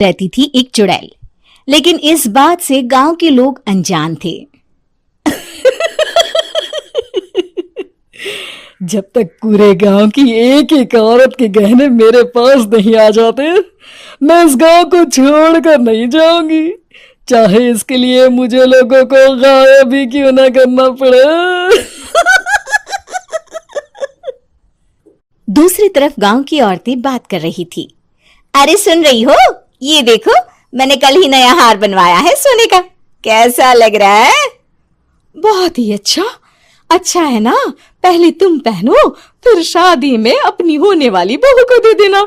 रहती थी एक चुड़ैल, लेकिन इस बात से गांव के लोग अनजान थे। जब तक पूरे गांव की एक एक औरत के गहने मेरे पास नहीं आ जाते, मैं इस गांव को छोड़कर नहीं जाऊंगी, चाहे इसके लिए मुझे लोगों को गायब ही क्यों ना करना पड़े। दूसरी तरफ गांव की औरतें बात कर रही थी। अरे सुन रही हो, ये देखो, मैंने कल ही नया हार बनवाया है सोने का, कैसा लग रहा है? बहुत ही अच्छा। अच्छा है ना, पहले तुम पहनो, फिर शादी में अपनी होने वाली बहू को दे देना।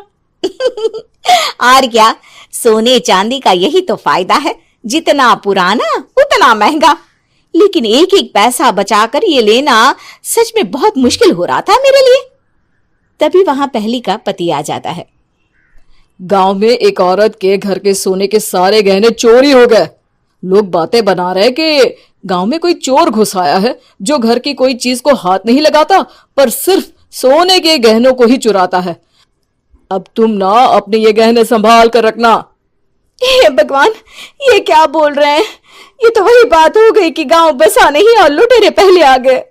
और क्या, सोने चांदी का यही तो फायदा है, जितना पुराना उतना महंगा। लेकिन एक एक पैसा बचाकर ये लेना सच में बहुत मुश्किल हो रहा था मेरे लिए। तभी वहां पहली का पति आ जाता है। गांव में एक औरत के घर के सोने के सारे गहने चोरी हो गए। लोग बातें बना रहे कि गांव में कोई चोर घुस आया है जो घर की कोई चीज को हाथ नहीं लगाता, पर सिर्फ सोने के गहनों को ही चुराता है। अब तुम ना अपने ये गहने संभाल कर रखना। हे भगवान, ये क्या बोल रहे हैं? ये तो वही बात हो गई कि गांव बसा नहीं और लुटेरे पहले आ गए।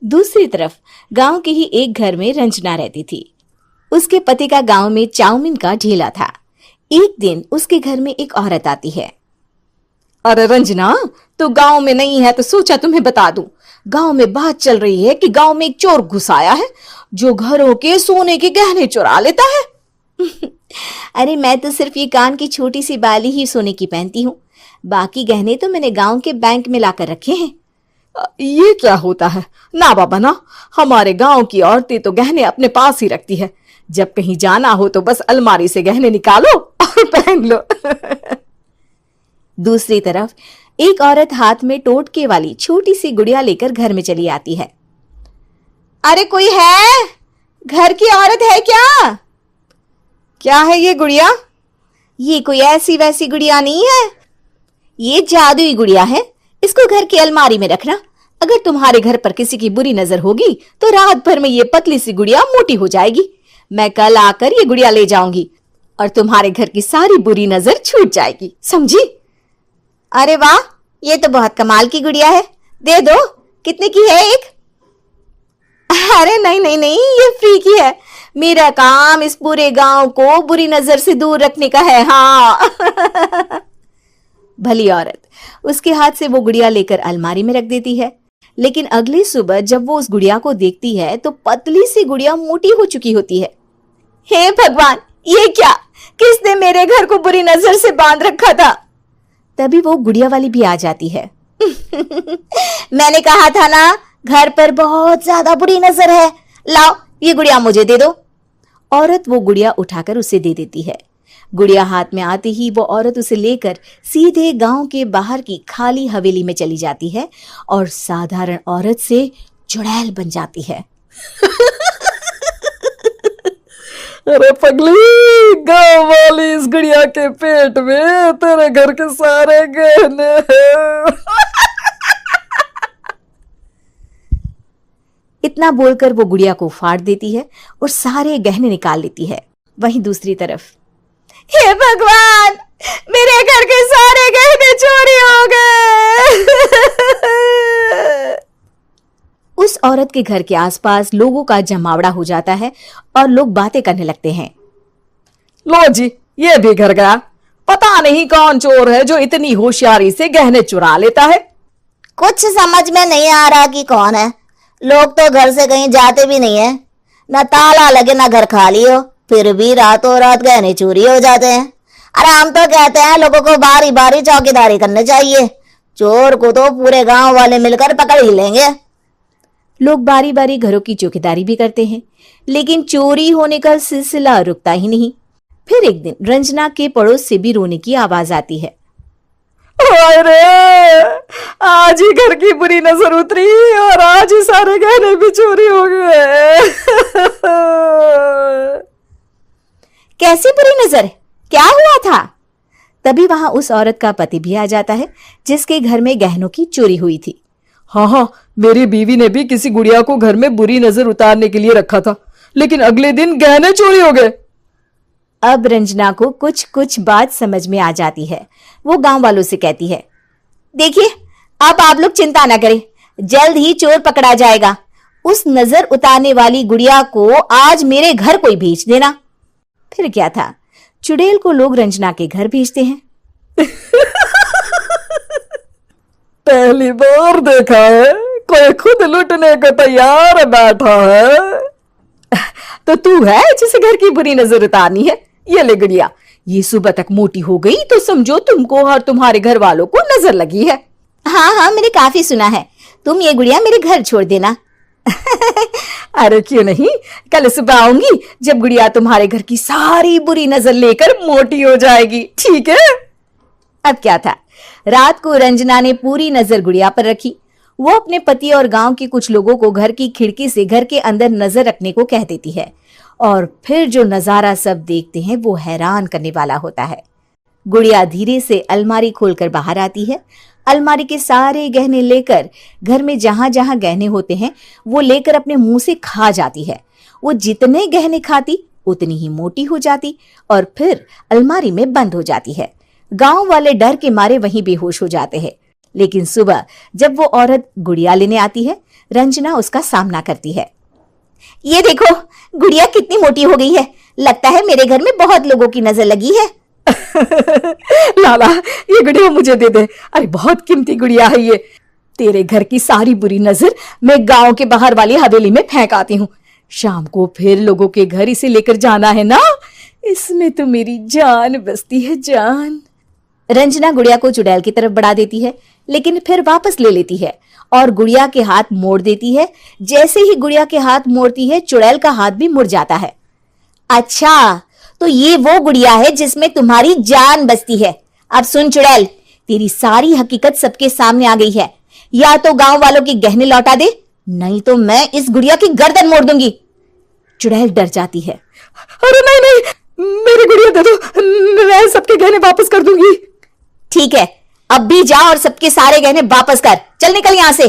दूसरी तरफ गांव के ही एक घर में रंजना रहती थी। उसके पति का गांव में चाउमीन का ठेला था। एक दिन उसके घर में एक औरत आती है। अरे रंजना, तू गांव में नहीं है तो सोचा तुम्हें बता दूं। गांव में बात चल रही है कि गांव में एक चोर घुस आया है जो घरों के सोने के गहने चुरा लेता है। अरे मैं तो सिर्फ ये कान की छोटी सी बाली ही सोने की पहनती हूँ, बाकी गहने तो मैंने गांव के बैंक में लाकर रखे हैं। ये क्या होता है? ना बाबा ना, हमारे गांव की औरतें तो गहने अपने पास ही रखती है। जब कहीं जाना हो तो बस अलमारी से गहने निकालो और पहन लो। दूसरी तरफ एक औरत हाथ में टोटके वाली छोटी सी गुड़िया लेकर घर में चली आती है। अरे कोई है? घर की औरत है क्या? क्या है ये गुड़िया? ये कोई ऐसी वैसी गुड़िया नहीं है, ये जादुई गुड़िया है। इसको घर की अलमारी में रखना। अगर तुम्हारे घर पर किसी की बुरी नजर होगी तो रात भर में ये पतली सी गुड़िया मोटी हो जाएगी। मैं कल आकर ये गुड़िया ले जाऊंगी और तुम्हारे घर की सारी बुरी नजर छूट जाएगी, समझी? अरे वाह, ये तो बहुत कमाल की गुड़िया है, दे दो। कितने की है एक? अरे नहीं नहीं नहीं, ये फ्री की है। मेरा काम इस पूरे गांव को बुरी नजर से दूर रखने का है। हाँ। भली औरत उसके हाथ से वो गुड़िया लेकर अलमारी में रख देती है। लेकिन अगली सुबह जब वो उस गुड़िया को देखती है तो पतली सी गुड़िया मोटी हो चुकी होती है। हे भगवान, ये क्या? किसने मेरे घर को बुरी नजर से बांध रखा था? तभी वो गुड़िया वाली भी आ जाती है। मैंने कहा था ना, घर पर बहुत ज्यादा बुरी नजर है। लाओ, ये गुड़िया मुझे दे दो। औरत वो गुड़िया उठाकर उसे दे देती है। गुड़िया हाथ में आते ही वो औरत उसे लेकर सीधे गांव के बाहर की खाली हवेली में चली जाती है और साधारण औरत से चुड़ैल बन जाती है। अरे पगली, गांव वाली इस गुड़िया के पेट में तेरे घर के सारे गहने हैं। इतना बोलकर वो गुड़िया को फाड़ देती है और सारे गहने निकाल लेती है। वहीं दूसरी तरफ, हे भगवान, मेरे घर के सारे गहने चोरी हो गए। उस औरत के घर के आसपास लोगों का जमावड़ा हो जाता है और लोग बातें करने लगते हैं। लो जी, ये भी घर गया। पता नहीं कौन चोर है जो इतनी होशियारी से गहने चुरा लेता है। कुछ समझ में नहीं आ रहा कि कौन है। लोग तो घर से कहीं जाते भी नहीं है, न ताला लगे न घर खाली हो, फिर भी रातों रात गहने चोरी हो जाते हैं। अरे हम तो कहते हैं लोगों को बारी बारी चौकीदारी करनी चाहिए, चोर को तो पूरे गांव वाले मिलकर पकड़ ही लेंगे। लोग बारी बारी घरों की चौकीदारी भी करते हैं, लेकिन चोरी होने का सिलसिला रुकता ही नहीं। फिर एक दिन रंजना के पड़ोस से भी रोने की आवाज आती है। अरे आज ही घर की बुरी नजर उतरी और आज ही सारे गहने भी चोरी हो गए। कैसी बुरी नजर? क्या हुआ था? तभी वहां उस औरत का पति भी आ जाता है जिसके घर में गहनों की चोरी हुई थी। हाँ, मेरी बीवी ने भी किसी गुड़िया को घर में बुरी नजर उतारने के लिए रखा था, लेकिन अगले दिन गहने चोरी हो गए। अब रंजना को कुछ कुछ बात समझ में आ जाती है। वो गांव वालों से कहती है, देखिए अब आप लोग चिंता ना करें, जल्द ही चोर पकड़ा जाएगा। उस नजर उतारने वाली गुड़िया को आज मेरे घर कोई भेज देना। फिर क्या था, चुड़ैल को लोग रंजना के घर भेजते हैं। पहली बार देखा है कोई खुद लुटने को तैयार बैठा है। तो तू है जिसे घर की बुरी नजर उतारनी है? ये ले गुड़िया, ये सुबह तक मोटी हो गई तो समझो तुमको और तुम्हारे घर वालों को नजर लगी है। हाँ हाँ, मैंने काफी सुना है। तुम ये गुड़िया मेरे घर छोड़ देना। अरे क्यों नहीं, कल सुबह आऊंगी जब गुड़िया तुम्हारे घर की सारी बुरी नजर लेकर मोटी हो जाएगी, ठीक है? अब क्या था, रात को रंजना ने पूरी नजर गुड़िया पर रखी। वो अपने पति और गांव के कुछ लोगों को घर की खिड़की से घर के अंदर नजर रखने को कह देती है, और फिर जो नजारा सब देखते हैं वो हैरान करने वाला होता है। गुड़िया धीरे से अलमारी खोलकर बाहर आती है। अलमारी के सारे गहने लेकर घर में जहां जहां गहने होते हैं वो लेकर अपने मुंह से खा जाती है। वो जितने गहने खाती उतनी ही मोटी हो जाती और फिर अलमारी में बंद हो जाती है। गांव वाले डर के मारे वहीं बेहोश हो जाते हैं। लेकिन सुबह जब वो औरत गुड़िया लेने आती है, रंजना उसका सामना करती है। ये देखो, गुड़िया कितनी मोटी हो गई है, लगता है मेरे घर में बहुत लोगों की नजर लगी है। लाला, ये गुड़िया मुझे दे दे। अरे बहुत कीमती गुड़िया है ये। तेरे घर की सारी बुरी नजर मैं गांव के बाहर वाली हवेली में फेंक आती हूँ। शाम को फिर लोगों के घर इसे लेकर जाना है ना, इसमें तो मेरी जान बसती है, जान। रंजना गुड़िया को चुड़ैल की तरफ बढ़ा देती है, लेकिन फिर वापस ले लेती है और गुड़िया के हाथ मोड़ देती है। जैसे ही गुड़िया के हाथ मोड़ती है, चुड़ैल का हाथ भी मुड़ जाता है। अच्छा, तो ये वो गुड़िया है जिसमें तुम्हारी जान बसती है। अब सुन चुड़ैल, तेरी सारी हकीकत सबके सामने आ गई है। या तो गांव वालों के गहने लौटा दे, नहीं तो मैं इस गुड़िया की गर्दन मोड़ दूंगी। चुड़ैल डर जाती है। अरे नहीं नहीं, मेरी गुड़िया दे दो, मैं सबके गहने वापस कर दूंगी। ठीक है, अब भी जा और सबके सारे गहने वापस कर। चल निकल यहां से।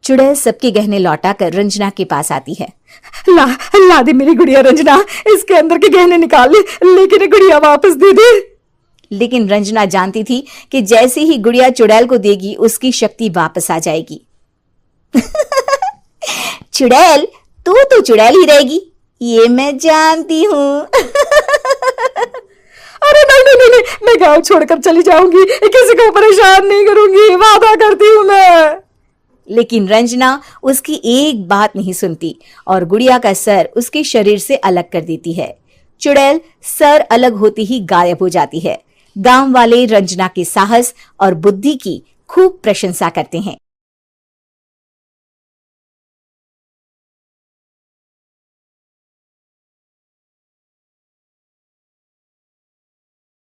चुड़ैल सबके गहने लौटा कर रंजना के पास आती है। ला दे मेरी गुड़िया रंजना, इसके अंदर के गहने निकाल ले, लेकिन गुड़िया वापस दे दे। लेकिन रंजना जानती थी कि जैसे ही गुड़िया चुड़ैल को देगी उसकी शक्ति वापस आ जाएगी। चुड़ैल, तू तो चुड़ैल ही रहेगी, ये मैं जानती हूँ। अरे नहीं नहीं नहीं, मैं गांव छोड़कर चली जाऊंगी, किसी को परेशान नहीं करूंगी, वादा करती हूँ मैं। लेकिन रंजना उसकी एक बात नहीं सुनती और गुड़िया का सर उसके शरीर से अलग कर देती है। चुड़ैल सर अलग होते ही गायब हो जाती है। गांव वाले रंजना के साहस और बुद्धि की खूब प्रशंसा करते हैं।